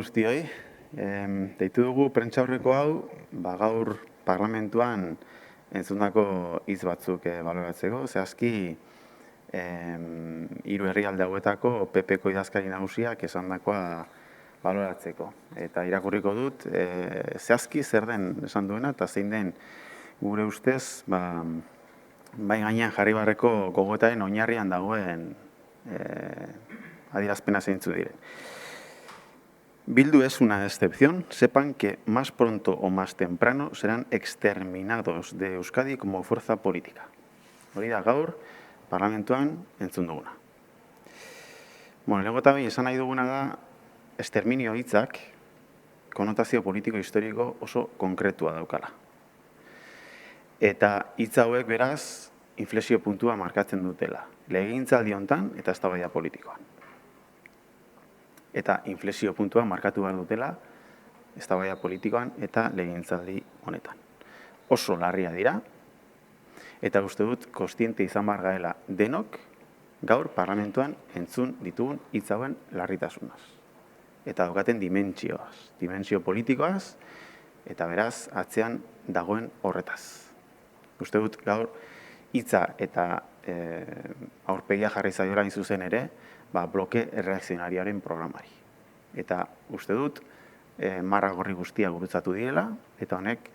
guztioi. Deitu dugu prentsaurreko hau, gaur parlamentuan entzundako hitz batzuk baloratzeko. Zehazki, hiru herrialde hauetako PP-ko idazkari nagusiak esandakoa baloratzeko. Eta irakurriko dut, zehazki zer den esan duena, eta zein den gure ustez, bai gainean jarri barreko gogoetaren oinarrian dagoen adierazpena zeintzu diren. Bildu es una excepción. Sepan que más pronto o más temprano serán exterminados de Euskadi como fuerza política. Hori da gaur, parlamentuan entzun duguna. Lehenengo eta behin esan nahi duguna da, exterminio hitzak konotazio politiko-historiko oso konkretua daukala. Eta hitz hauek beraz, inflexio puntua markatzen dutela. Legegintzaldi hontan eta eztabaida politikoan. Eta inflexio puntua markatu behar dutela eztabaida politikoan eta legegintzaldi honetan. Oso larria dira, eta uste dut kontziente izan behar garela denok gaur parlamentuan entzun ditugun hitz hauen larritasunaz. Eta daukaten dimentsioaz, dimentsio politikoaz, eta beraz atzean dagoen horretaz. Uste dut gaur hitza eta aurpegia jarri zaiola hain zuzen ere, bloke erreakzionarioaren programari. Eta uste dut, marra gorri guztia gurutzatu direla, eta honek,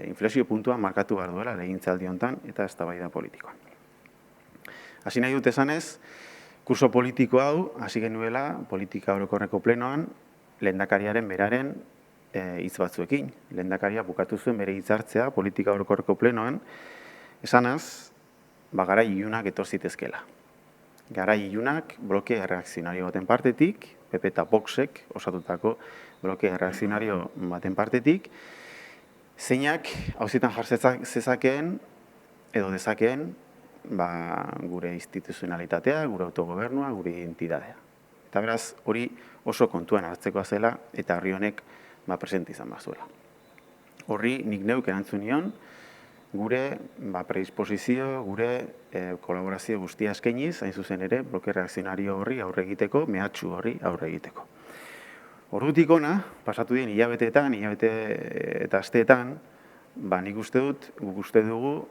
inflexio puntua markatu behar duela legegintzaldi honetan eta eztabaida politikoan. Hasi nahi dut esanez, kurso politiko hau, hasi genuela politika orokorreko plenoan, lehendakariaren beraren hitz batzuekin. Lehendakaria bukatu zuen bere hitzartzea politika orokorreko plenoan, esanaz, garai ilunak etor zitezkela. Garai ilunak bloke erreakzionario baten partetik, PP eta Voxek osatutako bloke erreakzionario baten partetik, zeinak auzitan zezakeen edo dezakeen gure instituzionalitatea, gure autogobernua, gure identitatea. Eta beraz, hori oso kontuan hartzekoa zela eta herri honek presente izan bazuela. Horri nik neuk erantzun nion, gure predisposizio, gure kolaborazio guztia eskainiz, hain zuzen ere, bloke reakzionario horri aurre egiteko, mehatxu horri aurre egiteko. Ordutik ona, pasatu dien hilabeteetan, hilabete eta asteetan, nik uste dut, guk uste dugu,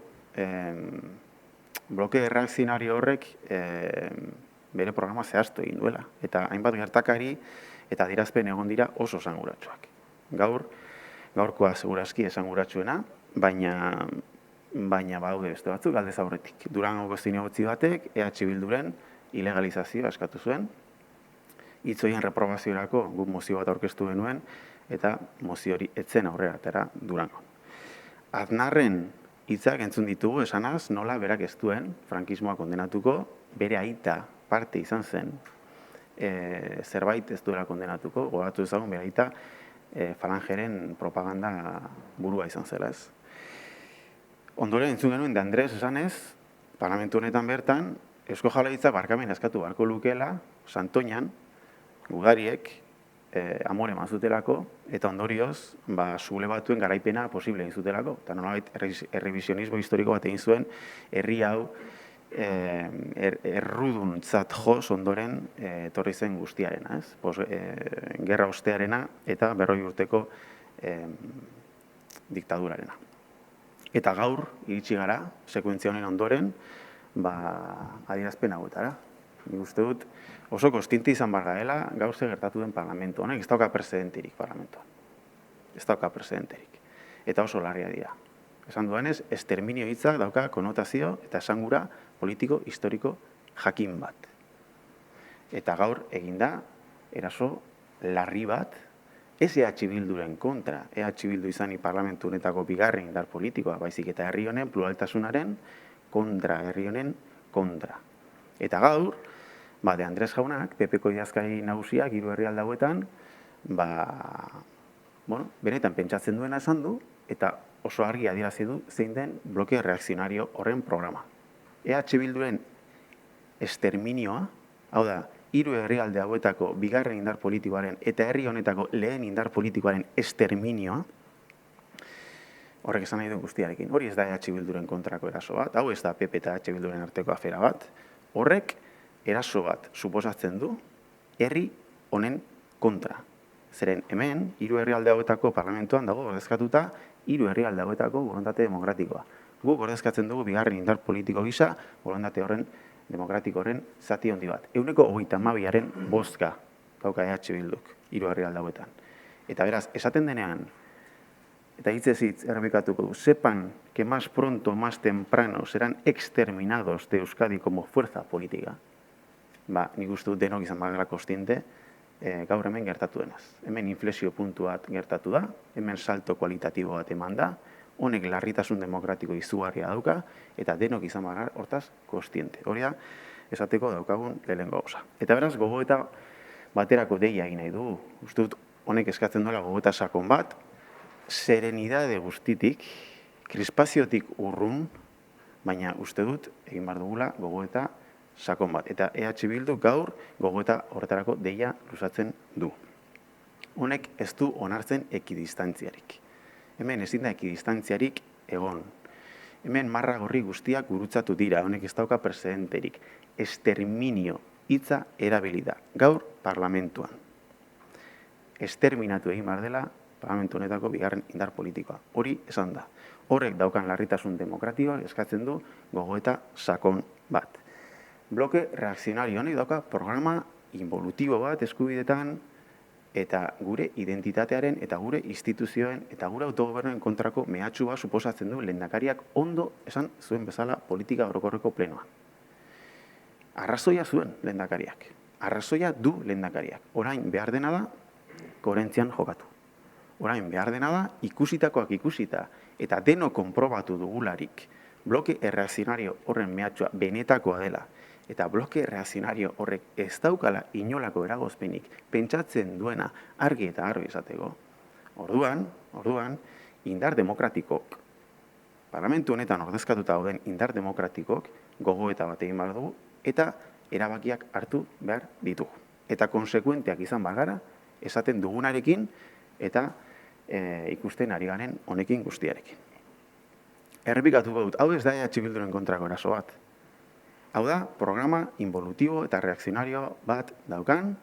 bloke reakzionario horrek bere programa zehaztu egin duela. Eta hainbat gertakari eta adierazpen egon dira oso esanguratsuak. Gaurkoa segurazki esanguratsuena, baina badaude beste batzuk aldez aurretik. Durango zinegotzi batek EH Bilduren ilegalizazioa eskatu zuen, hitz horien reprobaziorako guk mozio bat aurkeztu genuen, eta mozio hori etzen aurrera atera Durango. Aznarren hitzak entzun ditugu esanaz, nola berak ez duen frankismoa kondenatuko, bere aita parte izan zen zerbait ez duela kondenatuko, gogoratu ezagun bere aita falangeren propaganda burua izan zela ez. Ondoren entzun genuen de Andres esanez, parlamentu honetan bertan, Eusko Jaurlaritzak barkamena eskatu beharko lukeela, Santoñan, gudariek amore eman zutelako, eta ondorioz, sule batuen garaipena posible egin zutelako. Eta nolabait errevisionismo historiko bat egin zuen, herri hau erruduntzat joz ondoren etorri zen guztiarena, gerra ostearena eta 40 urteko diktadurarena. Eta gaur, iritsi gara, sekuentzia honen ondoren, adierazpen hauetara. Nik uste dut, oso kontziente izan behar garela gaur ze gertatu den parlamentu honek, ez dauka precedenterik parlamentuan. Ez dauka precedenterik. Eta oso larria dira. Esan duenez, exterminio hitzak dauka konotazio eta esangura politiko, historiko jakin bat. Eta gaur eginda, eraso larri bat, ez EH Bilduren kontra, EH Bildu izani parlamentu honetako bigarren indar politikoa, baizik eta herri honen pluraltasunaren kontra, herri honen kontra. Eta gaur, de Andres jaunak, PP-ko idazkari nagusiak, hiru herrialde hauetan, benetan pentsatzen duena esan du, eta oso argi adierazi du zein den bloke reakzionario horren programa. EH Bilduren exterminioa, hau da, hiru herrialde hauetako bigarren indar politikoaren eta herri honetako lehen indar politikoaren exterminioa, horrek esan nahi duen guztiarekin. Hori ez da EH Bilduren kontrako eraso bat, hau ez da PP eta EH Bilduren arteko afera bat, horrek eraso bat suposatzen du herri honen kontra. Zeren hemen, 3 herrialde hauetako parlamentuan dago ordezkatuta 3 herrialde hauetako borondate demokratikoa. Guk ordezkatzen dugu bigarren indar politiko gisa, borondate horren demokratiko horren zati handi bat. 32%aren bozka dauka EH Bilduk 3 herrialde hauetan. Eta beraz, esaten denean, eta hitzez hitz errepikatuko du, sepan que más pronto, más temprano serán exterminados de Euskadi como fuerza política. Nik uste dut denok izan bagara kostiente, gaur hemen gertatu denaz. Hemen inflexio puntu bat gertatu da, hemen salto kualitatibo bat eman da, honek larritasun demokratiko izugarria dauka, eta denok izan bagara hortaz kostiente. Hori da, esateko daukagun lehenengo gauza. Eta beraz, gogoeta baterako deia egin nahi dugu. Uste dut, honek eskatzen duela gogoeta sakon bat, serenidade guztitik, krispaziotik urrun, baina uste dut, egin behar dugula gogoeta sakon bat. Eta EH Bildu gaur gogoeta horretarako deia luzatzen du. Honek ez du onartzen ekidistantziarik. Hemen ezin da ekidistantziarik egon. Hemen marra gorri guztiak gurutzatu dira, honek ez dauka precedenterik. Exterminio hitza erabili da, gaur parlamentuan. Exterminatu egin behar dela parlamentu honetako bigarren indar politikoa. Hori esan da. Horrek daukan larritasun demokratikoak eskatzen du gogoeta sakon bat. Bloke reakzionario honek dauka programa involutibo bat eskubidetan eta gure identitatearen eta gure instituzioen eta gure autogobernuen kontrako mehatxua suposatzen du lehendakariak ondo esan zuen bezala politika orokorreko plenoan. Arrazoia zuen lehendakariak. Arrazoia du lehendakariak. Orain behar dena da koherentzian jokatu. Orain behar dena da ikusitakoak ikusita eta deno konprobatu dugularik bloke erreakzionario horren mehatxua benetakoa dela eta bloke reakzionario horrek ez daukala inolako eragozpenik pentsatzen duena argi eta garbi izateko. Orduan, indar demokratikok, parlamentu honetan ordezkatuta dauden indar demokratikok gogoeta bat egin behar dugu eta erabakiak hartu behar ditugu. Eta konsekuenteak izan bagara esaten dugunarekin eta ikusten ari garen honekin guztiarekin. Errepikatuko dut, hau ez da EH Bilduren kontrako eraso bat. Hau da, programa involutibo eta reakzionario bat daukan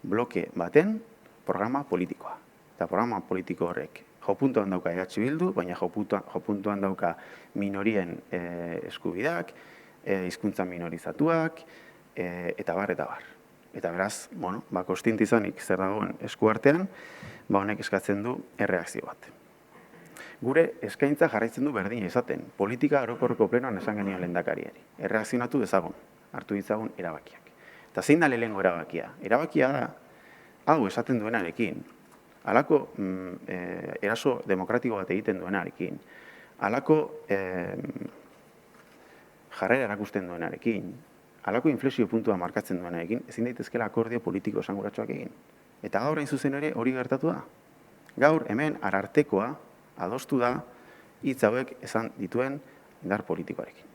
bloke baten programa politikoa. Eta programa politiko horrek jopuntuan dauka EH Bildu, baina jopuntuan dauka minorien eskubideak, hizkuntza minorizatuak, eta bar. Eta beraz, kostint izanik zer dagoen eskuartean, honek eskatzen du erreakzio bat. Gure eskaintza jarraitzen du berdina izaten, politika orokorreko plenoan esan genion lehendakariari. Erreakzionatu dezagun, hartu ditzagun erabakiak. Eta zein da lehengo erabakia? Erabakia da, hau esaten duenarekin, halako eraso demokratiko bat egiten duenarekin, halako jarrera erakusten duenarekin, halako inflexio puntua markatzen duenarekin, ezin daitezkela akordio politiko esanguratsuak egin. Eta gaur hain zuzen ere hori gertatu da. Gaur hemen arartekoa adostu da hitz hauek esan dituen indar politikoarekin.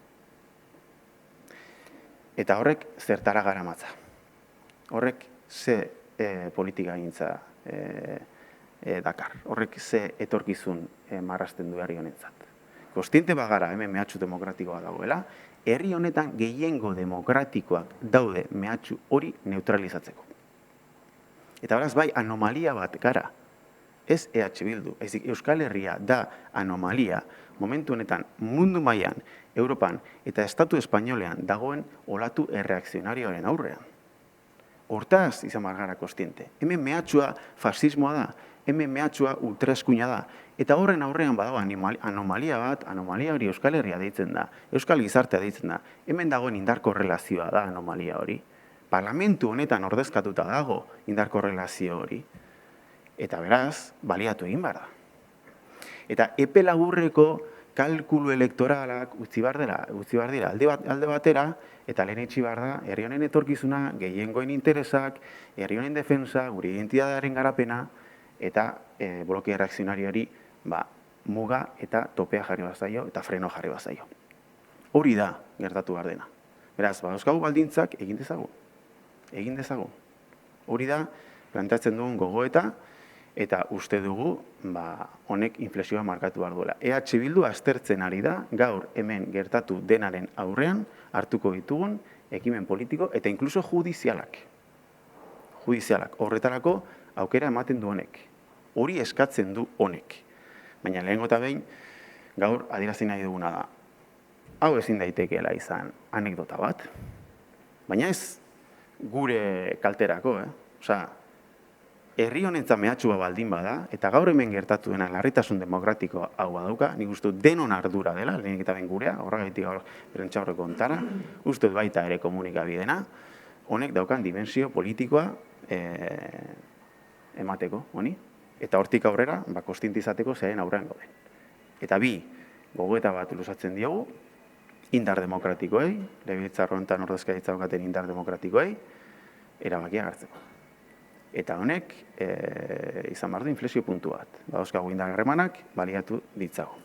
Eta horrek zertara garamatza. Horrek ze politika gintza dakar. Horrek ze etorkizun marrasten du herri honentzat. Kostiente bagara hemen mehatxu demokratikoa dagoela, herri honetan gehiengo demokratikoak daude mehatxu hori neutralizatzeko. Eta beraz bai anomalia bat gara, ez EH Bildu, ezik Euskal Herria da anomalia momentu honetan mundu mailan, Europan eta Estatu Espainolean dagoen olatu erreakzionarioaren aurrean. Hortaz izan gara kostiente. Hemen mehatxua fasismoa da, hemen mehatxua ultraeskuina da, eta horren aurrean badago anomalia bat, anomalia hori Euskal Herria deitzen da, Euskal Gizartea deitzen da, hemen dagoen indar korrelazioa da anomalia hori. Parlamentu honetan ordezkatuta dago indar korrelazio hori. Eta beraz, baliatu egin behar da. Eta epe laburreko kalkulu elektoralak utzi behar dira alde batera, eta lehen etxi behar da, herri honen etorkizuna, gehiengoen interesak, herri honen defensa, gure identitatearen garapena, eta bloke reakzionarioari muga eta topea jarri bazaio, eta freno jarri bazaio. Hori da gertatu behar dena. Beraz, badauzkagu baldintzak egin dezagun. Hori da, planteatzen dugun gogoeta, eta uste dugu, honek inflexioa markatu behar duela. EH Bildu aztertzen ari da, gaur hemen gertatu denaren aurrean, hartuko ditugun, ekimen politiko, eta inkluso judizialak. judizialak. Horretarako aukera ematen du honek. Hori eskatzen du honek. Baina lehengo eta behin, gaur adierazi nahi duguna da. Hau ezin daitekeela izan anekdota bat, baina ez gure kalterako, Osea, herri honentzat mehatxua baldin bada, eta gaur hemen gertatu dena larritasun demokratiko hau badauka, nik uste dut denon ardura dela, lehenik eta ben gurea, horregatik gaur berentxaurreko ontara, uste dut baita ere komunikabidena, honek daukan dimensio politikoa emateko, honi? Eta hortik aurrera, kostintizateko zearen aurrean gauden. Eta bi, gogoeta bat luzatzen diogu, indar demokratikoei, legebiltzar honetan ordezkaritza daukaten indar demokratikoei, erabakia hartzeko. Eta honek izan behar du inflexio puntu bat. Badauzkagu indar harremanak baliatu ditzago.